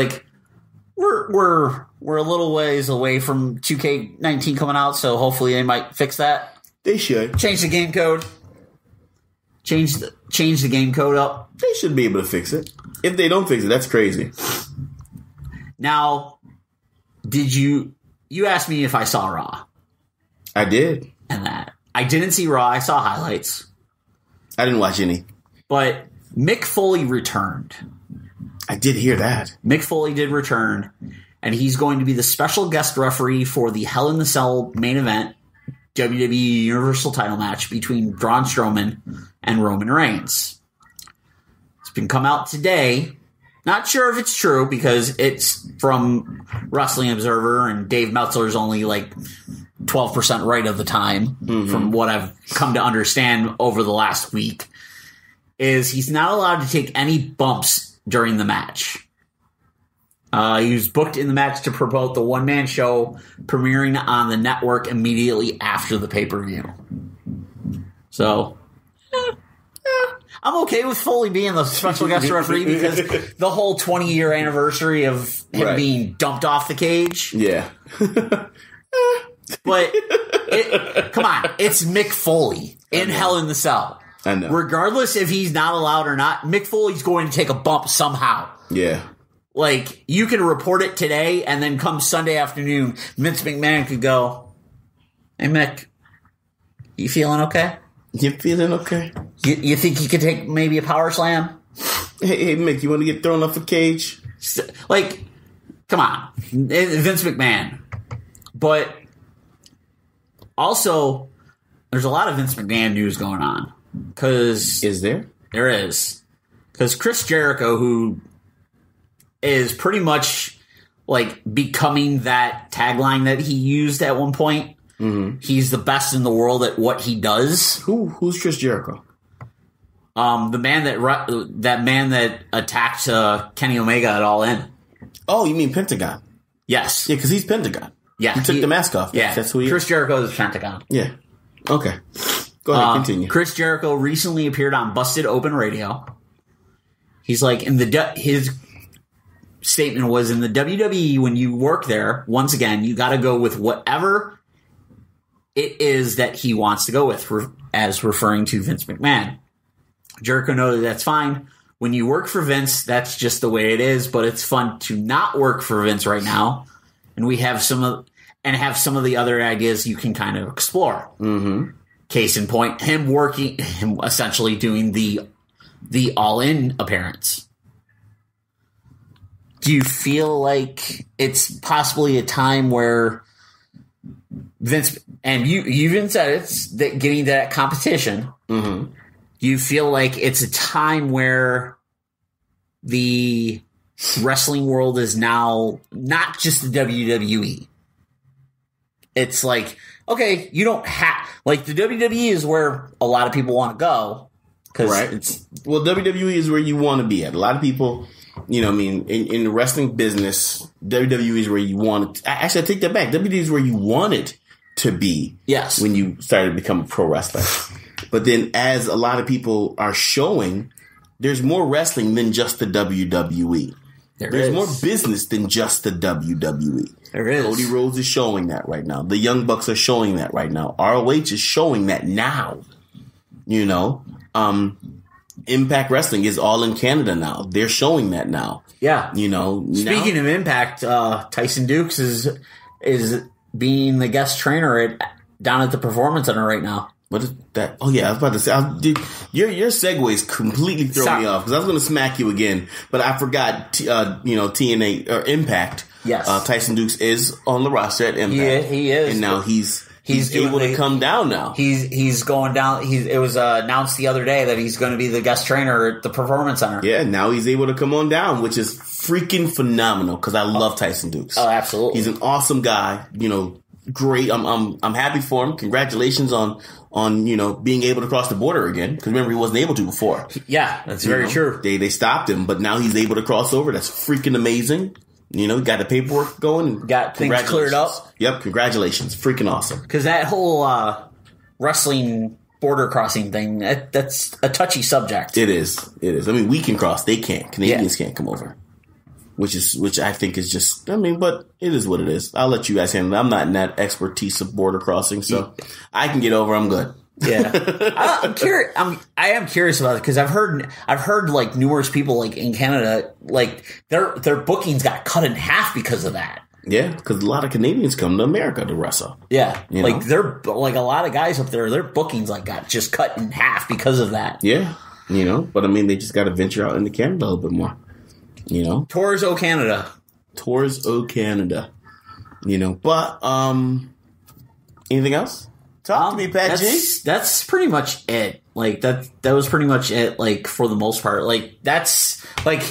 we're a little ways away from 2K19 coming out, so hopefully they might fix that. They should. Change the game code. Change the game code up. They should be able to fix it. If they don't fix it, that's crazy. Now, did you asked me if I saw Raw? I did. And that. I didn't see Raw. I saw highlights. I didn't watch any. But Mick Foley returned. I did hear that. Mick Foley did return, and he's going to be the special guest referee for the Hell in the Cell main event, WWE Universal title match between Braun Strowman and Roman Reigns. It's been come out today. Not sure if it's true because it's from Wrestling Observer and Dave Meltzer's only like 12% right of the time from what I've come to understand over the last week, is he's not allowed to take any bumps during the match. He was booked in the match to promote the one-man show premiering on the network immediately after the pay-per-view. So, I'm okay with Foley being the special guest referee because the whole 20-year anniversary of him being dumped off the cage. Yeah. But, come on, it's Mick Foley in Hell in the Cell. I know. Regardless if he's not allowed or not, Mick Foley's going to take a bump somehow. Yeah. Like, you can report it today, and then come Sunday afternoon, Vince McMahon could go, "Hey, Mick, you feeling okay? You feeling okay? You think you could take maybe a power slam? Hey, Mick, you want to get thrown off a cage?" Like, come on. Vince McMahon. But also, there's a lot of Vince McMahon news going on. Is there? There is. Because Chris Jericho, who is pretty much like becoming that tagline that he used at one point. Mm-hmm. He's the best in the world at what he does. Who's Chris Jericho? The man that attacked Kenny Omega at All In. Oh, you mean Pentagon? Yes. Yeah, because he's Pentagon. Yeah, he took the mask off. Yeah, that's who he is. Chris Jericho is Pentagon. Yeah. Okay. Go ahead, continue. Chris Jericho recently appeared on Busted Open Radio. He's like, his statement was, in the WWE, when you work there, once again, you got to go with whatever it is that he wants to go with, as referring to Vince McMahon. Jericho noted that's fine. When you work for Vince, that's just the way it is, but it's fun to not work for Vince right now, and we have some of the other ideas you can kind of explore. Mm-hmm. Case in point, him essentially doing the All In appearance. Do you feel like it's possibly a time where Vince, and you even said it's that getting to that competition, do you feel like it's a time where the wrestling world is now not just the WWE? It's like, okay, you don't have, like, the WWE is where a lot of people want to go. Right. WWE is where you want to be at. A lot of people, you know what I mean, in the wrestling business, WWE is where you want it. Actually, I take that back. WWE is where you wanted to be. Yes. When you started to become a pro wrestler. But then, as a lot of people are showing, there's more wrestling than just the WWE. There's more business than just the WWE. There is. Cody Rhodes is showing that right now. The Young Bucks are showing that right now. ROH is showing that now. You know? Impact Wrestling is all in Canada now. They're showing that now. Yeah. You know? Speaking of Impact, Tyson Dukes is being the guest trainer down at the Performance Center right now. What is that? Oh, yeah, I was about to say, your segues completely throw me off because I was going to smack you again, but I forgot, TNA or Impact. Yes. Tyson Dukes is on the roster at Impact. He is. And now he's able to come down now. He's going down. It was announced the other day that he's going to be the guest trainer at the Performance Center. Yeah, now he's able to come on down, which is freaking phenomenal because I love Tyson Dukes. Oh, absolutely. He's an awesome guy. You know, great. I'm happy for him. Congratulations on being able to cross the border again. Because remember, he wasn't able to before. Yeah, that's very true. They stopped him, but now he's able to cross over. That's freaking amazing. You know, got the paperwork going. Got things cleared up. Yep, congratulations. Freaking awesome. Because that whole wrestling border crossing thing, that's a touchy subject. It is. I mean, we can cross. They can't. Canadians can't come over. Which I think is just, but it is what it is. I'll let you guys handle it. I'm not in that expertise of border crossing, so I can get over. I'm good. Yeah, I'm curious. I am curious about it because I've heard like numerous people like in Canada, like their bookings got cut in half because of that. Yeah, because a lot of Canadians come to America to wrestle. Yeah, You like know? they're like a lot of guys up there, their bookings like got just cut in half because of that. Yeah, but I mean, they just got to venture out into Canada a little bit more. Tours O Canada. Tours O Canada. But anything else? Talk to me, Pat G. That's pretty much it. Like that was pretty much it. Like for the most part, like that's like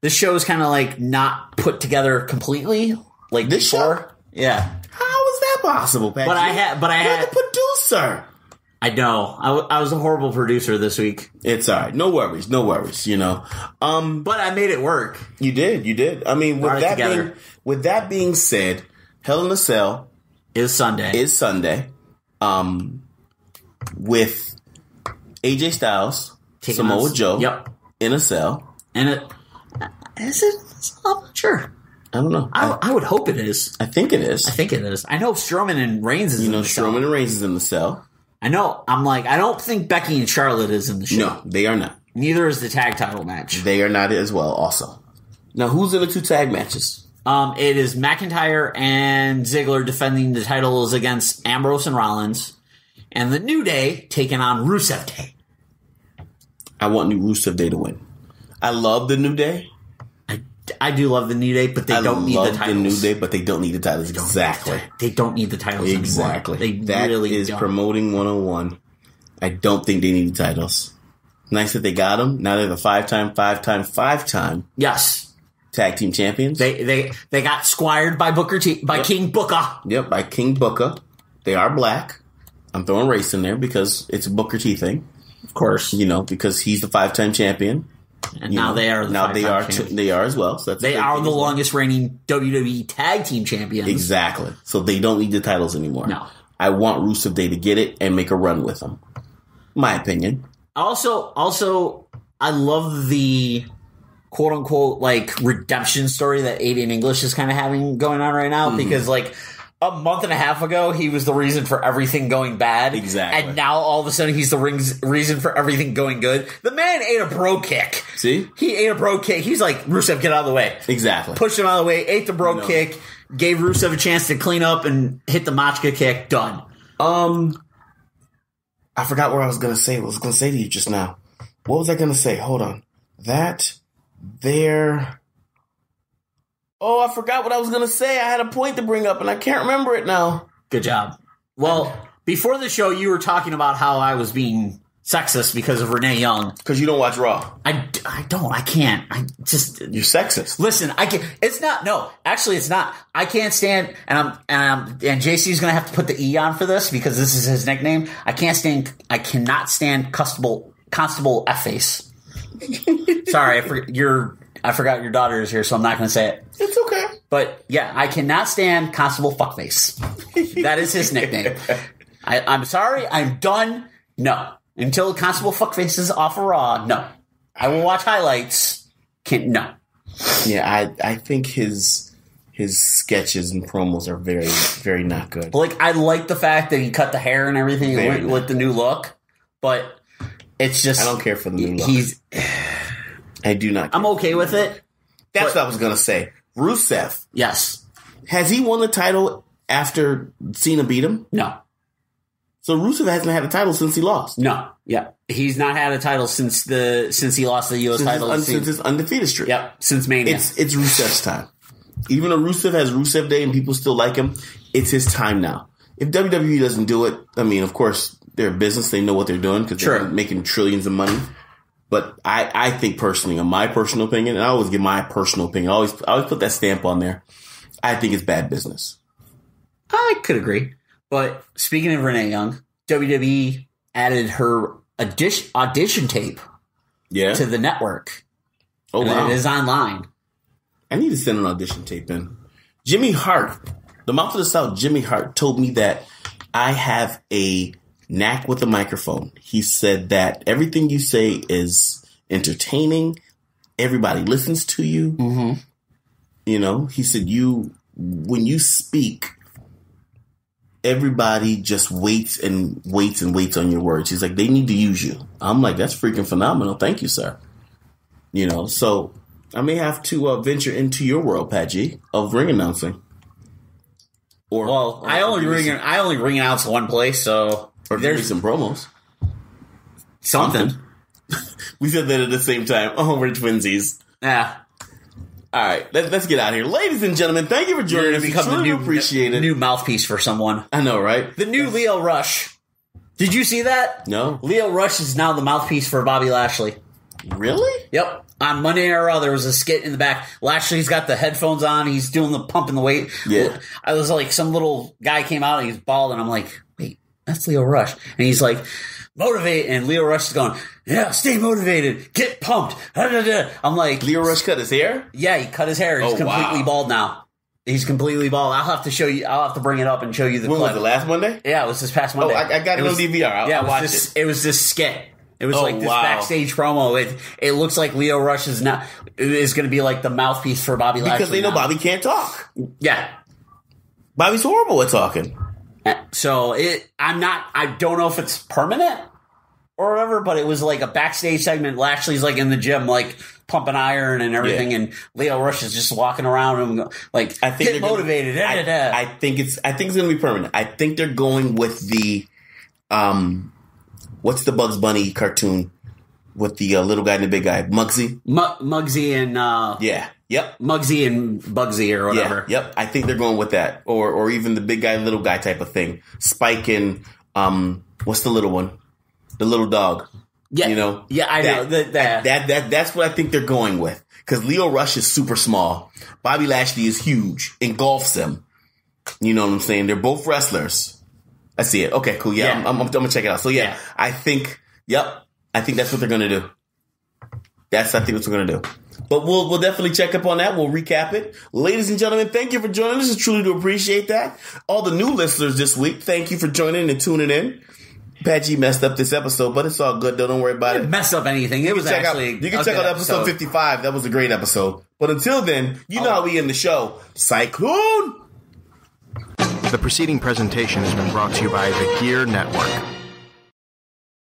the show's kind of like not put together completely. Like This before. show? Yeah. How is that possible, Pat But G? I had You're the producer. I know. I was a horrible producer this week. It's all right. No worries. But I made it work. You did. I mean, Brought it together. with that being said, Hell in a Cell Is Sunday. With AJ Styles, Taking Samoa on- Joe, Yep. in a cell. And is it? I'm not sure. I don't know. I would hope it is. I think it is. I think it is. I know Strowman and Reigns is in the show. Strowman and Reigns is in the cell. I know. I'm like, I don't think Becky and Charlotte is in the show. No, they are not. Neither is the tag title match. They are not as well also. Now, who's in the 2 tag matches? It is McIntyre and Ziggler defending the titles against Ambrose and Rollins. And the New Day taking on Rusev Day. I want New Rusev Day to win. I love the New Day. I do love the New Day, but they don't need the titles. the New Day, but they don't need the titles. Exactly. They don't need the titles Exactly. anymore. That really is don't. promoting 101. I don't think they need the titles. Nice that they got them. Now they're the five-time Yes. tag team champions. They got squired by Booker T by King Booker. Yep, by King Booker. They are black. I'm throwing race in there because it's a Booker T thing. Of course. Because he's the 5-time champion. And now they are the five-time They are as well. So that's They are the longest reigning WWE tag team champions. Exactly. So they don't need the titles anymore. No. I want Rusev Day to get it and make a run with them. My opinion. Also, I love the quote unquote like redemption story that Aiden English is kind of having going on right now because like a month and a half ago he was the reason for everything going bad. Exactly. And now all of a sudden he's the reason for everything going good. The man ate a bro kick. See? He ate a bro kick. He's like, Rusev, get out of the way. Exactly. Pushed him out of the way, ate the bro kick, gave Rusev a chance to clean up and hit the Machka kick. Done. I forgot what I was going to say. What I was going to say to you just now. What was I going to say? Hold on. Oh, I forgot what I was going to say. I had a point to bring up, and I can't remember it now. Good job. Well, before the show, you were talking about how I was being sexist because of Renee Young. Because you don't watch Raw. I don't. I can't. You're sexist. Listen, I can. It's not. No, actually, it's not. I can't stand. And JC's going to have to put the E on for this because this is his nickname. I cannot stand Constable F-Face. Sorry, I forgot your daughter is here, so I'm not going to say it. It's okay. But yeah, I cannot stand Constable Fuckface. That is his nickname. I'm sorry. I'm done. No. Until Constable Fuckface is off of Raw, no. I will watch highlights. No. Yeah, I think his sketches and promos are very, very not good. Like, I like the fact that he cut the hair and everything Very and went with the new look, but it's just... I don't care for the new look. I do not care. I'm okay with it. That's what I was going to say. Rusev. Yes. Has he won the title after Cena beat him? No. So Rusev hasn't had a title since he lost. No. Yeah. He's not had a title since he lost the U.S. title. Since his undefeated streak. Yep. Since Mania. It's Rusev's time. Even though Rusev has Rusev Day and people still like him, it's his time now. If WWE doesn't do it, I mean, of course, they're a business. They know what they're doing because they're making trillions of money. But I think personally, in my personal opinion, and I always give my personal opinion, I always put that stamp on there. I think it's bad business. I could agree. But speaking of Renee Young, WWE added her audition tape to the network. Oh, wow. It is online. I need to send an audition tape in. Jimmy Hart, the Mouth of the South, Jimmy Hart told me that I have a knack with a microphone. He said that everything you say is entertaining. Everybody listens to you. Mm-hmm. You know, he said when you speak, everybody just waits and waits and waits on your words. He's like, they need to use you. I'm like, that's freaking phenomenal. Thank you, sir. So I may have to venture into your world, Pat G, of ring announcing. I only ring announce one place, so or there's some promos. Something. We said that at the same time. Oh, we're twinsies. Yeah. All right, let's get out of here. Ladies and gentlemen, thank you for joining us. Become the new mouthpiece for someone. I know, right? The new Leo Rush. Did you see that? No. Leo Rush is now the mouthpiece for Bobby Lashley. Really? Yep. On Monday Night Raw, there was a skit in the back. Lashley's got the headphones on. He's doing the pumping the weight. Yeah. I was like, some little guy came out and he's bald, and I'm like, wait, that's Leo Rush. And he's like, motivate. And Leo Rush is going, yeah, stay motivated. Get pumped. I'm like, Leo Rush cut his hair? Yeah, he cut his hair. He's completely bald now. He's completely bald. I'll have to show you. I'll have to bring it up and show you the clip. When was it, last Monday? Yeah, it was this past Monday. Oh, I got it on DVR. I watched it. It was this skit. It was this backstage promo. It looks like Leo Rush is going to be like the mouthpiece for Bobby Lashley. Because they know Bobby can't talk. Yeah. Bobby's horrible at talking. So I don't know if it's permanent or whatever, but it was like a backstage segment. Lashley's like in the gym, like pumping iron and everything, and Leo Rush is just walking around and like, I think get motivated. I think it's going to be permanent. I think they're going with the what's the Bugs Bunny cartoon with the little guy and the big guy? Muggsy? Muggsy and... yeah. Yep. Muggsy and Bugsy or whatever. Yeah, yep. I think they're going with that. Or even the big guy, little guy type of thing. Spike and... what's the little one? The little dog. Yeah. Yeah, I know. That's what I think they're going with. Because Leo Rush is super small. Bobby Lashley is huge. Engulfs him. You know what I'm saying? They're both wrestlers. I see it. Okay, cool. Yeah, I'm going to check it out. So, yeah, I think that's what they're going to do. I think that's what we're going to do. But we'll definitely check up on that. We'll recap it. Ladies and gentlemen, thank you for joining us. I truly do appreciate that. All the new listeners this week, thank you for joining and tuning in. Pat G messed up this episode, but it's all good, though. Don't worry about it. Messed up anything. It was actually you can check out episode 55. That was a great episode. But until then, you know how we end the show. Cyclone! The preceding presentation has been brought to you by the Gear Network.